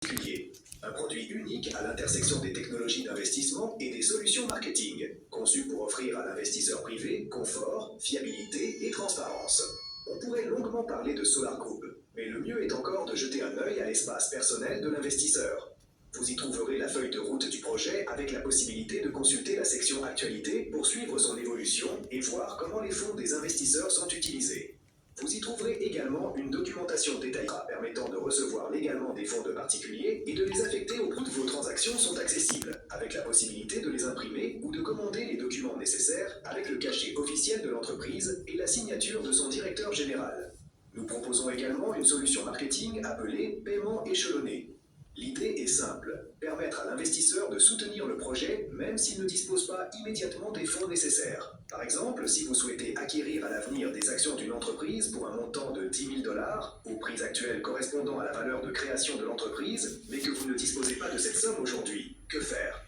particulier. Un produit unique à l'intersection des technologies d'investissement et des solutions marketing, conçu pour offrir à l'investisseur privé confort, fiabilité et transparence. On pourrait longuement parler de Solar Group, mais le mieux est encore de jeter un œil à l'espace personnel de l'investisseur. Vous y trouverez la feuille de route du projet avec la possibilité de consulter la section Actualité pour suivre son évolution et voir comment les fonds des investisseurs sont utilisés. Vous y trouverez également une documentation détaillée permettant de recevoir légalement des fonds de particuliers et de les affecter au bout de vos transactions sont accessibles, avec la possibilité de les imprimer ou de commander les documents nécessaires avec le cachet officiel de l'entreprise et la signature de son directeur général. Nous proposons également une solution marketing appelée paiement échelonné. L'idée est simple, permettre à l'investisseur de soutenir le projet même s'il ne dispose pas immédiatement des fonds nécessaires. Par exemple, si vous souhaitez acquérir à l'avenir des actions d'une entreprise pour un montant de 10 000 $, au prix actuel correspondant à la valeur de création de l'entreprise, mais que vous ne disposez pas de cette somme aujourd'hui, que faire ?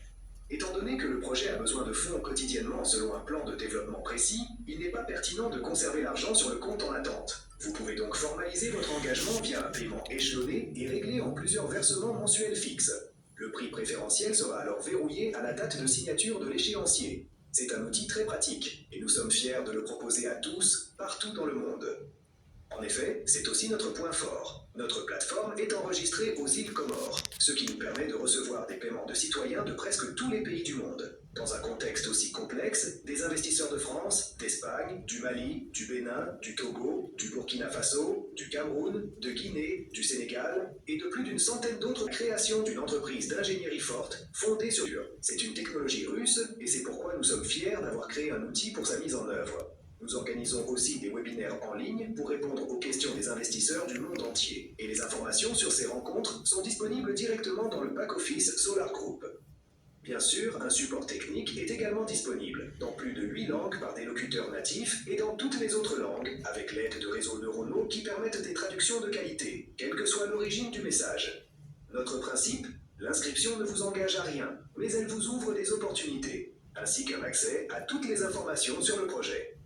Étant donné que le projet a besoin de fonds quotidiennement selon un plan de développement précis, il n'est pas pertinent de conserver l'argent sur le compte en attente. Vous pouvez donc formaliser votre engagement via un paiement échelonné et réglé en plusieurs versements mensuels fixes. Le prix préférentiel sera alors verrouillé à la date de signature de l'échéancier. C'est un outil très pratique et nous sommes fiers de le proposer à tous, partout dans le monde. En effet, c'est aussi notre point fort. Notre plateforme est enregistrée aux îles Comores, ce qui nous permet de recevoir des paiements de citoyens de presque tous les pays du monde. Dans un contexte aussi complexe, des investisseurs de France, d'Espagne, du Mali, du Bénin, du Togo, du Burkina Faso, du Cameroun, de Guinée, du Sénégal et de plus d'une centaine d'autres créations d'une entreprise d'ingénierie forte fondée sur Dur. C'est une technologie russe et c'est pourquoi nous sommes fiers d'avoir créé un outil pour sa mise en œuvre. Nous organisons aussi des webinaires en ligne pour répondre aux questions des investisseurs du monde entier. Et les informations sur ces rencontres sont disponibles directement dans le back-office Solar Group. Bien sûr, un support technique est également disponible dans plus de 8 langues par des locuteurs natifs et dans toutes les autres langues, avec l'aide de réseaux neuronaux qui permettent des traductions de qualité, quelle que soit l'origine du message. Notre principe, l'inscription ne vous engage à rien, mais elle vous ouvre des opportunités, ainsi qu'un accès à toutes les informations sur le projet.